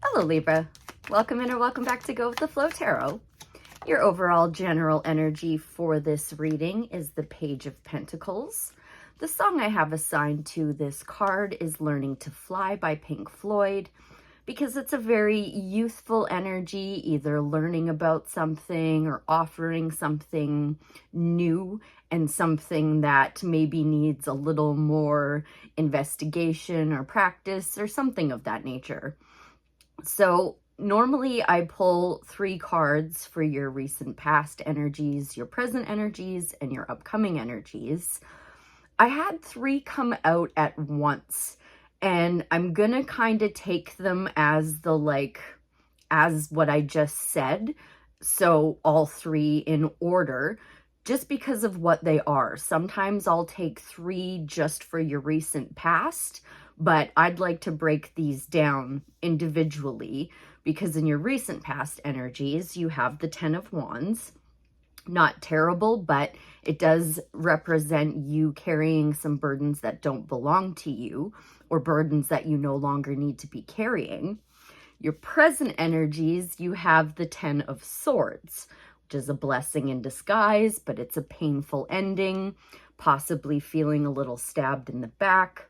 Hello Libra, welcome in or welcome back to Go with the Flow Tarot. Your overall general energy for this reading is the Page of Pentacles. The song I have assigned to this card is Learning to Fly by Pink Floyd, because it's a very youthful energy, either learning about something or offering something new and something that maybe needs a little more investigation or practice or something of that nature. So normally I pull 3 cards for your recent past energies, your present energies, and your upcoming energies. I had 3 come out at once, and I'm gonna kind of take them as as what I just said. So all 3 in order, just because of what they are. Sometimes I'll take 3 just for your recent past, but I'd like to break these down individually because in your recent past energies, you have the 10 of Wands. Not terrible, but it does represent you carrying some burdens that don't belong to you or burdens that you no longer need to be carrying. Your present energies, you have the 10 of Swords, which is a blessing in disguise, but it's a painful ending, possibly feeling a little stabbed in the back.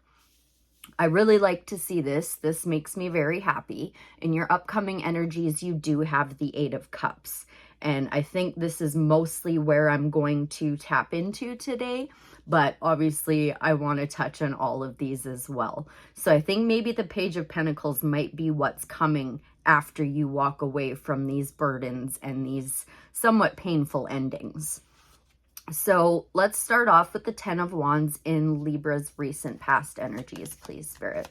I really like to see this. This makes me very happy. In your upcoming energies, you do have the 8 of Cups. And I think this is mostly where I'm going to tap into today. But obviously, I want to touch on all of these as well. So I think maybe the Page of Pentacles might be what's coming after you walk away from these burdens and these somewhat painful endings. So let's start off with the 10 of Wands in Libra's recent past energies, please, Spirit.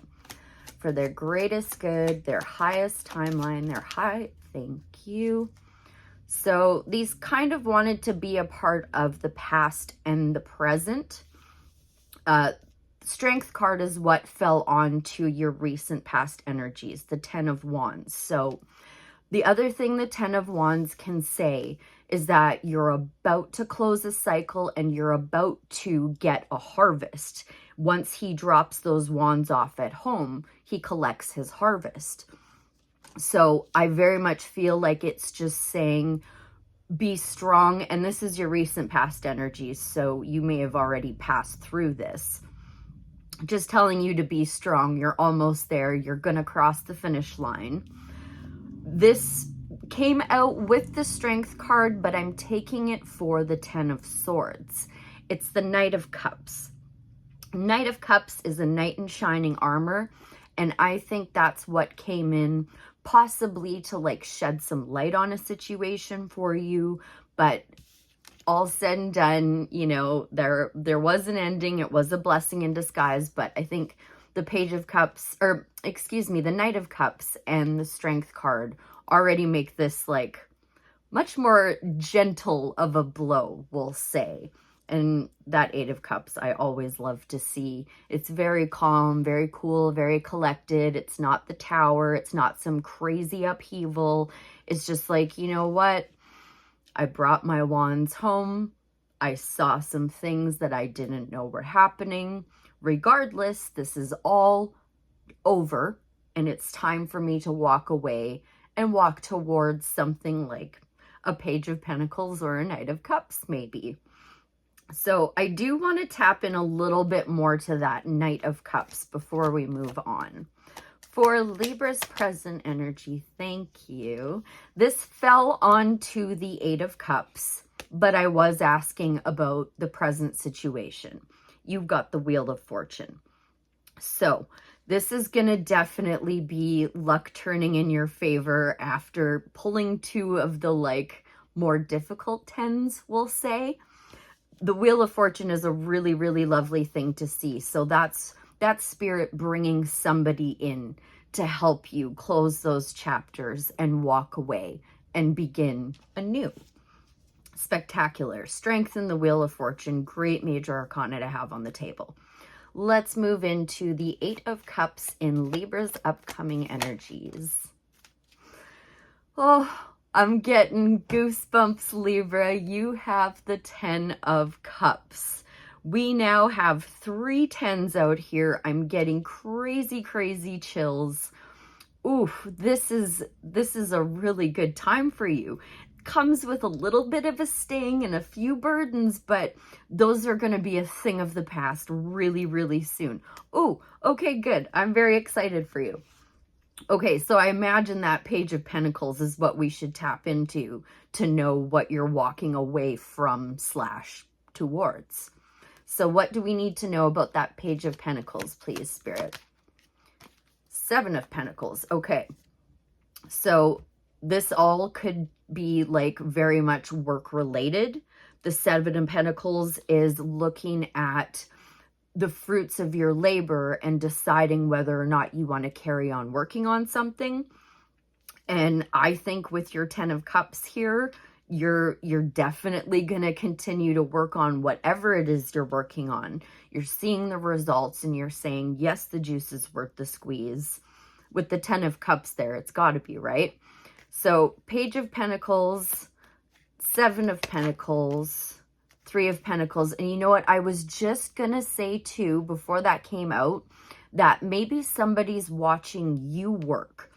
For their greatest good, their highest timeline, their high, thank you. So these kind of wanted to be a part of the past and the present. Strength card is what fell onto your recent past energies, the 10 of Wands. So the other thing the 10 of Wands can say is that you're about to close a cycle and you're about to get a harvest. Once he drops those wands off at home, he collects his harvest. So I very much feel like it's just saying, be strong. And this is your recent past energies, so you may have already passed through this. Just telling you to be strong. You're almost there. You're going to cross the finish line. This came out with the Strength card, but I'm taking it for the 10 of Swords. It's the Knight of Cups. Knight of Cups is a knight in shining armor, and I think that's what came in possibly to like shed some light on a situation for you. But all said and done, you know, there was an ending. It was a blessing in disguise, but I think the Page of Cups, or excuse me, the Knight of Cups and the Strength card already make this like much more gentle of a blow, we'll say. And that 8 of Cups, I always love to see. It's very calm, very cool, very collected. It's not the Tower. It's not some crazy upheaval. It's just like, you know what? I brought my wands home. I saw some things that I didn't know were happening. Regardless, this is all over, and it's time for me to walk away and walk towards something like a Page of Pentacles or a Knight of Cups, maybe. So I do want to tap in a little bit more to that Knight of Cups before we move on. For Libra's present energy, thank you. This fell onto the 8 of Cups, but I was asking about the present situation. You've got the Wheel of Fortune. So this is going to definitely be luck turning in your favor after pulling 2 of the like more difficult 10s, we'll say. The Wheel of Fortune is a really, really lovely thing to see. So that's Spirit bringing somebody in to help you close those chapters and walk away and begin anew. Spectacular. Strengthen the Wheel of Fortune. Great major arcana to have on the table. Let's move into the 8 of Cups in Libra's upcoming energies. Oh, I'm getting goosebumps, Libra. You have the 10 of Cups. We now have 3 10s out here. I'm getting crazy, crazy chills. oof, this is a really good time for you. Comes with a little bit of a sting and a few burdens, but those are going to be a thing of the past really, really soon. Oh, okay, good. I'm very excited for you. Okay, so I imagine that Page of Pentacles is what we should tap into to know what you're walking away from / towards. So what do we need to know about that Page of Pentacles, please, Spirit? 7 of Pentacles. Okay, so this all could be like very much work related. The 7 of Pentacles is looking at the fruits of your labor and deciding whether or not you want to carry on working on something. And I think with your 10 of Cups here, you're definitely going to continue to work on whatever it is you're working on. You're seeing the results and you're saying, yes, the juice is worth the squeeze. With the 10 of Cups there, it's got to be, right? So Page of Pentacles, 7 of Pentacles, 3 of Pentacles. And you know what? I was just going to say too, before that came out, that maybe somebody's watching you work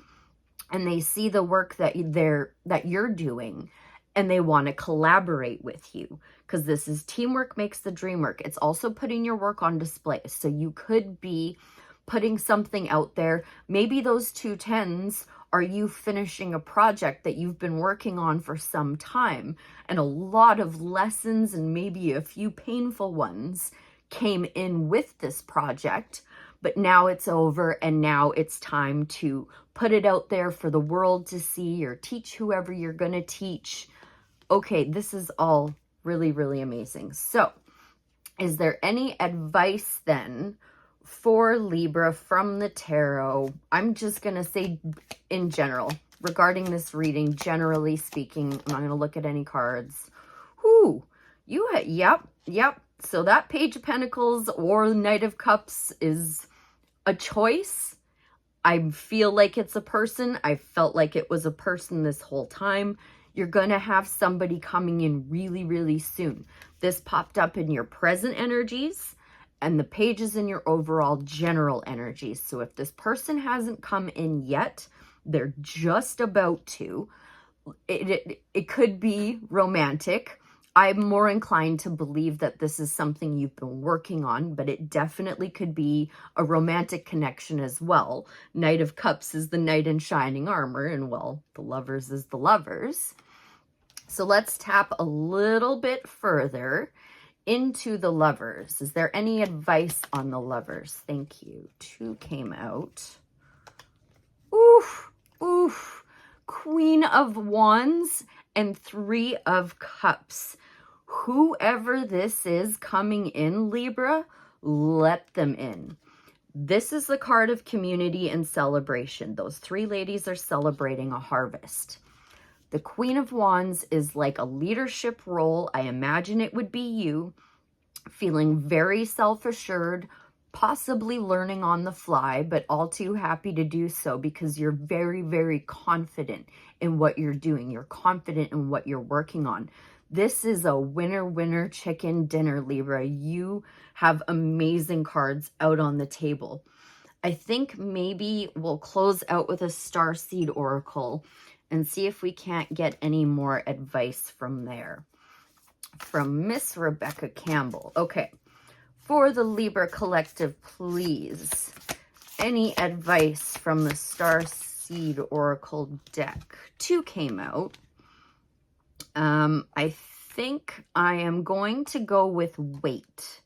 and they see the work that you're doing and they want to collaborate with you, because this is teamwork makes the dream work. It's also putting your work on display. So you could be putting something out there. Maybe those 2 10s are you finishing a project that you've been working on for some time, and a lot of lessons and maybe a few painful ones came in with this project, but now it's over and now it's time to put it out there for the world to see or teach whoever you're going to teach. Okay, this is all really, really amazing. So is there any advice then for Libra from the tarot? I'm just going to say in general, regarding this reading, generally speaking, I'm not going to look at any cards. Whoo, yep. So that Page of Pentacles or Knight of Cups is a choice. I feel like it's a person. I felt like it was a person this whole time. You're going to have somebody coming in really, really soon. This popped up in your present energies, and the pages in your overall general energies. So if this person hasn't come in yet, they're just about to. It could be romantic. I'm more inclined to believe that this is something you've been working on, but it definitely could be a romantic connection as well. Knight of Cups is the knight in shining armor, and well, the lovers is the lovers. So let's tap a little bit further into the lovers. Is there any advice on the lovers? Thank you. 2 came out. Oof. Queen of Wands and 3 of Cups. Whoever this is coming in, Libra, let them in. This is the card of community and celebration. Those 3 ladies are celebrating a harvest. The Queen of Wands is like a leadership role. I imagine it would be you, feeling very self-assured, possibly learning on the fly, but all too happy to do so because you're very, very confident in what you're doing. You're confident in what you're working on. This is a winner chicken dinner, Libra. You have amazing cards out on the table. I think maybe we'll close out with a Starseed Oracle and see if we can't get any more advice from there. From Miss Rebecca Campbell. Okay, for the Libra Collective, please, any advice from the Starseed Oracle deck? 2 came out. I think I am going to go with wait.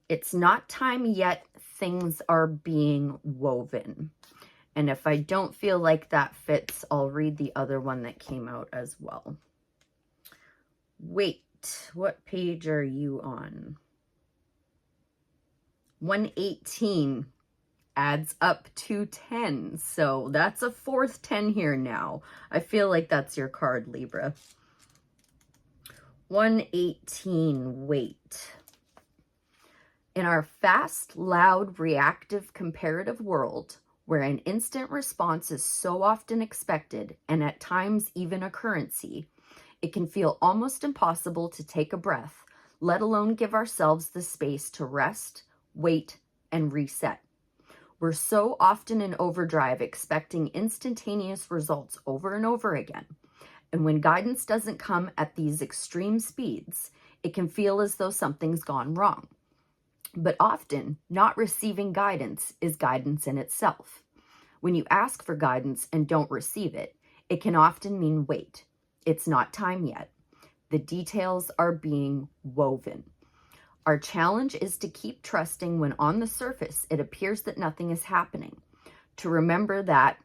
It's not time yet. Things are being woven. And if I don't feel like that fits, I'll read the other one that came out as well. Wait, what page are you on? 118 adds up to 10. So that's a 4th 10 here now. I feel like that's your card, Libra. 118, wait. In our fast, loud, reactive, comparative world, where an instant response is so often expected and at times even a currency, it can feel almost impossible to take a breath, let alone give ourselves the space to rest, wait, and reset. We're so often in overdrive, expecting instantaneous results over and over again. And when guidance doesn't come at these extreme speeds, it can feel as though something's gone wrong. But often, not receiving guidance is guidance in itself. When you ask for guidance and don't receive it, it can often mean wait. It's not time yet. The details are being woven. Our challenge is to keep trusting when on the surface it appears that nothing is happening. To remember that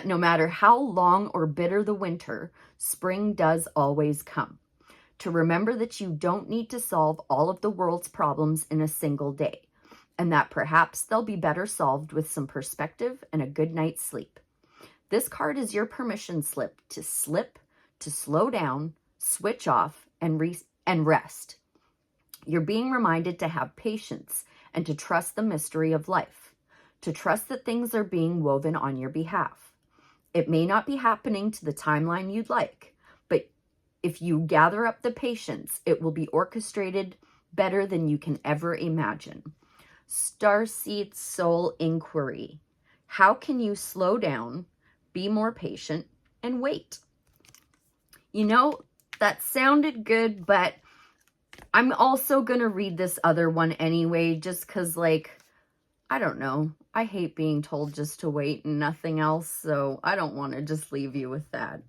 no matter how long or bitter the winter, spring does always come. To remember that you don't need to solve all of the world's problems in a single day, and that perhaps they'll be better solved with some perspective and a good night's sleep. This card is your permission slip, to slow down, switch off, and rest. You're being reminded to have patience and to trust the mystery of life, to trust that things are being woven on your behalf. It may not be happening to the timeline you'd like, but if you gather up the patience, it will be orchestrated better than you can ever imagine. Starseed Soul Inquiry. How can you slow down, be more patient, and wait? You know, that sounded good, but I'm also going to read this other one anyway, just because, like, I don't know. I hate being told just to wait and nothing else, so I don't want to just leave you with that.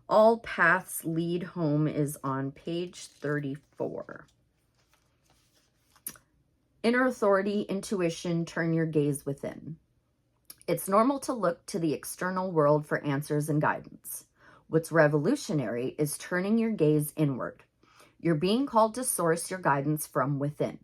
All Paths Lead Home is on page 34. Inner authority, intuition, turn your gaze within. It's normal to look to the external world for answers and guidance. What's revolutionary is turning your gaze inward. You're being called to source your guidance from within,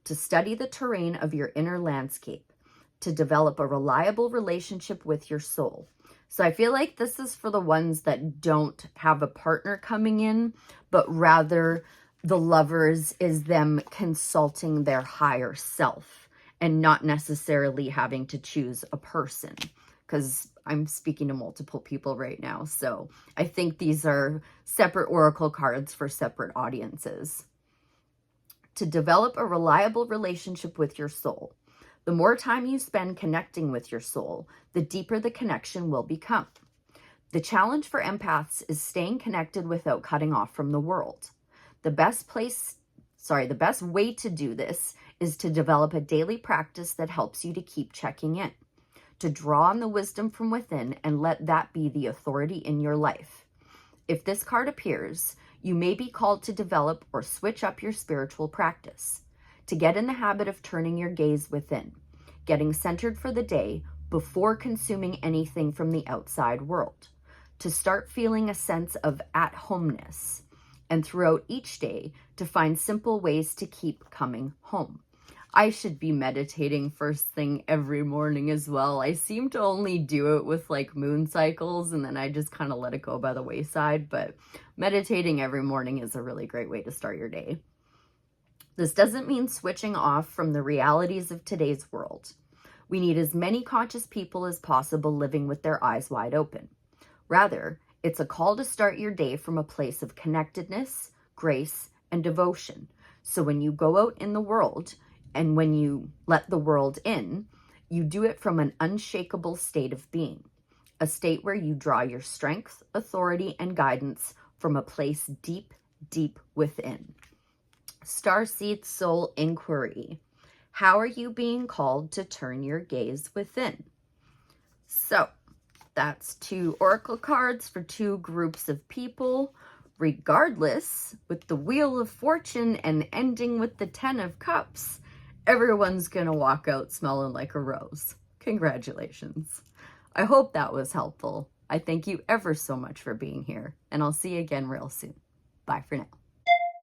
to study the terrain of your inner landscape, to develop a reliable relationship with your soul. So I feel like this is for the ones that don't have a partner coming in, but rather the lovers is them consulting their higher self and not necessarily having to choose a person, because I'm speaking to multiple people right now. So I think these are separate oracle cards for separate audiences. To develop a reliable relationship with your soul. The more time you spend connecting with your soul, the deeper the connection will become. The challenge for empaths is staying connected without cutting off from the world. The best way to do this is to develop a daily practice that helps you to keep checking in, to draw on the wisdom from within and let that be the authority in your life. If this card appears, you may be called to develop or switch up your spiritual practice, to get in the habit of turning your gaze within, getting centered for the day before consuming anything from the outside world, to start feeling a sense of at-homeness, and throughout each day to find simple ways to keep coming home. I should be meditating first thing every morning as well. I seem to only do it with like moon cycles and then I just kind of let it go by the wayside, but meditating every morning is a really great way to start your day. This doesn't mean switching off from the realities of today's world. We need as many conscious people as possible living with their eyes wide open. Rather, it's a call to start your day from a place of connectedness, grace, and devotion. So when you go out in the world, and when you let the world in, you do it from an unshakable state of being, a state where you draw your strength, authority, and guidance from a place deep, deep within. Starseed Soul Inquiry. How are you being called to turn your gaze within? So that's 2 oracle cards for 2 groups of people. Regardless, with the Wheel of Fortune and ending with the 10 of Cups, everyone's gonna walk out smelling like a rose. Congratulations. I hope that was helpful. I thank you ever so much for being here, and I'll see you again real soon. Bye for now.